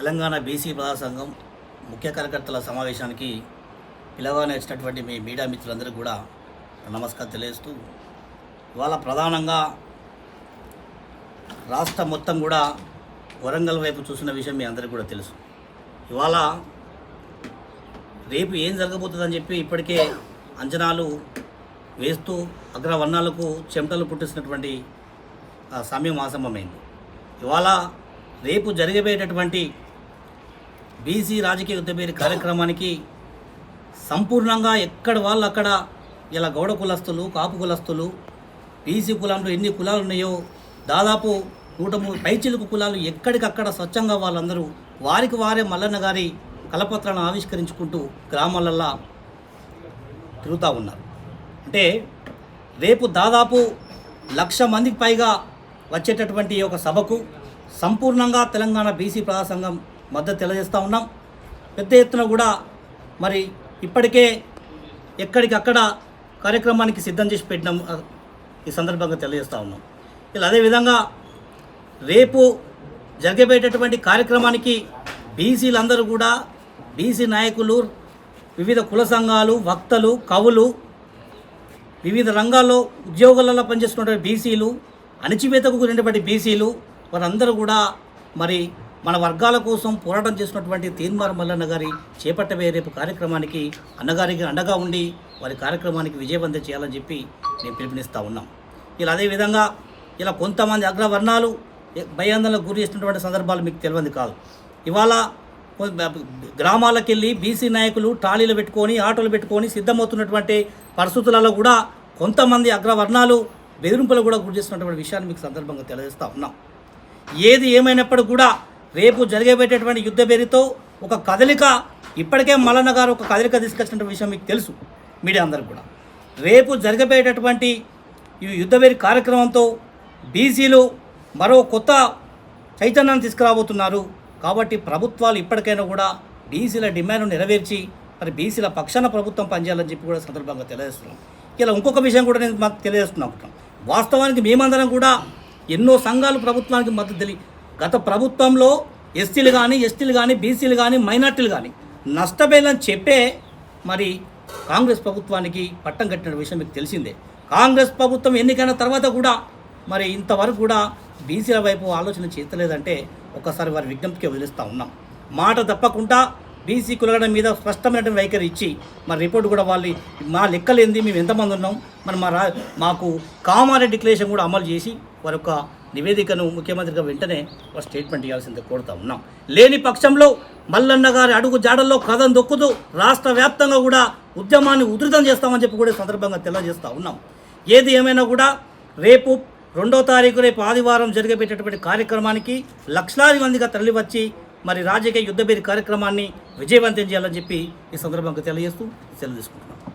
Telangana BC ప్రజా సంఘం ముఖ్య కార్యకర్తల సమావేశానికి పిలవగానే వచ్చినటువంటి మీ మీడియా మిత్రులందరికీ కూడా నమస్కారం తెలియజేస్తూ, ఇవాళ ప్రధానంగా రాష్ట్రం మొత్తం కూడా వరంగల్ వైపు చూసిన విషయం మీ అందరికీ కూడా తెలుసు. ఇవాళ రేపు ఏం జరగబోతుందని చెప్పి ఇప్పటికే అంచనాలు వేస్తూ అగ్రవర్ణాలకు చెమటలు పుట్టిస్తున్నటువంటి సమయం ఆసన్నమైంది. ఇవాళ రేపు జరగబోయేటటువంటి బీసీ రాజకీయ యుద్ధ కార్యక్రమానికి సంపూర్ణంగా ఎక్కడ వాళ్ళు అక్కడ ఇలా గౌడ కులస్తులు, కాపు కులస్తులు, బీసీ కులంలో ఎన్ని కులాలు ఉన్నాయో దాదాపు 103 పైచిలుకు కులాలు ఎక్కడికక్కడ స్వచ్ఛంగా వాళ్ళందరూ వారికి వారే మల్లన్న గారి కలపత్రాలను ఆవిష్కరించుకుంటూ గ్రామాలల్లో తిరుగుతూ ఉన్నారు. అంటే రేపు దాదాపు 1,00,000 మందికి పైగా వచ్చేటటువంటి ఒక సభకు సంపూర్ణంగా తెలంగాణ బీసీ ప్రజా సంఘం మద్దతు తెలియజేస్తూ ఉన్నాం. పెద్ద ఎత్తున కూడా మరి ఇప్పటికే ఎక్కడికక్కడ కార్యక్రమానికి సిద్ధం చేసి పెట్టినాం. ఈ సందర్భంగా తెలియజేస్తూ ఉన్నాం. ఇలా అదేవిధంగా రేపు జరగబోయేటటువంటి కార్యక్రమానికి బీసీలందరూ కూడా, బీసీ నాయకులు, వివిధ కుల సంఘాలు, వక్తలు, కవులు, వివిధ రంగాల్లో ఉద్యోగాలలో పనిచేస్తున్నటువంటి బీసీలు, అణచివేతకు గురైనటువంటి బీసీలు, వారందరూ కూడా మరి మన వర్గాల కోసం పోరాటం చేసినటువంటి తీన్మార్ మల్లన్న గారి చేపట్టబోయే రేపు కార్యక్రమానికి అన్నగారికి అండగా ఉండి వారి కార్యక్రమానికి విజయవంతం చేయాలని చెప్పి నేను పిలుపునిస్తూ ఉన్నాం. ఇలా అదేవిధంగా ఇలా కొంతమంది అగ్రవర్ణాలు భయాందోళనకు గురి చేసినటువంటి సందర్భాలు మీకు తెలియదు కాదు. ఇవాళ గ్రామాలకు వెళ్ళి బీసీ నాయకులు ట్రాలీలు పెట్టుకొని, ఆటోలు పెట్టుకొని సిద్ధమవుతున్నటువంటి పరిస్థితులలో కూడా కొంతమంది అగ్రవర్ణాలు బెదిరింపులు కూడా గురి చేస్తున్నటువంటి విషయాన్ని మీకు సందర్భంగా తెలియజేస్తూ ఉన్నాం. ఏది ఏమైనప్పటికీ కూడా రేపు జరిగేటటువంటి యుద్ధ పేరుతో ఒక కదలిక, ఇప్పటికే మల్లన్న గారు ఒక కదలిక తీసుకొచ్చినటువంటి విషయం మీకు తెలుసు మీడియా అందరికీ కూడా. రేపు జరగబోయేటటువంటి ఈ యుద్ధ పేరు కార్యక్రమంతో బీసీలు మరో కొత్త చైతన్యాన్ని తీసుకురాబోతున్నారు. కాబట్టి ప్రభుత్వాలు ఇప్పటికైనా కూడా బీసీల డిమాండ్ను నెరవేర్చి మరి బీసీల పక్షాన ప్రభుత్వం పనిచేయాలని చెప్పి కూడా సందర్భంగా తెలియజేస్తున్నాం. ఇలా ఇంకొక విషయం కూడా నేను మాకు తెలియజేస్తున్నాం. వాస్తవానికి మేమందరం కూడా ఎన్నో సంఘాలు ప్రభుత్వానికి మద్దతు గత ప్రభుత్వంలో ఎస్సీలు కానీ, ఎస్టీలు కానీ, బీసీలు కానీ, మైనార్టీలు కానీ నష్టపోయాలని చెప్పే మరి కాంగ్రెస్ ప్రభుత్వానికి పట్టం కట్టిన విషయం మీకు తెలిసిందే. కాంగ్రెస్ ప్రభుత్వం ఎన్నికైన తర్వాత కూడా మరి ఇంతవరకు కూడా బీసీల వైపు ఆలోచన చేస్తలేదంటే ఒకసారి వారి విజ్ఞప్తికి వదిలిస్తూ ఉన్నాం. మాట తప్పకుండా బీసీ కులగడ మీద స్పష్టమైన వైఖరి ఇచ్చి మరి రిపోర్ట్ కూడా వాళ్ళు మా లెక్కలేంది, మేము ఎంతమంది ఉన్నాం, మరి మాకు కామారెడ్డి డిక్లరేషన్ కూడా అమలు చేసి వారి యొక్క నివేదికను ముఖ్యమంత్రిగా వెంటనే ఒక స్టేట్మెంట్ ఇవ్వాల్సిందే కోరుతూ ఉన్నాం. లేని పక్షంలో మల్లన్న గారి అడుగు జాడల్లో కథం దొక్కుతూ రాష్ట్ర వ్యాప్తంగా కూడా ఉద్యమాన్ని ఉధృతం చేస్తామని చెప్పి కూడా సందర్భంగా తెలియజేస్తూ ఉన్నాం. ఏది ఏమైనా కూడా రేపు 2వ తారీఖు రేపు ఆదివారం జరిగేటటువంటి కార్యక్రమానికి లక్షలాది మందిగా తరలివచ్చి మరి రాజకీయ యుద్ధ కార్యక్రమాన్ని విజయవంతం చేయాలని చెప్పి ఈ సందర్భంగా తెలియజేస్తూ సెలవు తీసుకుంటున్నాం.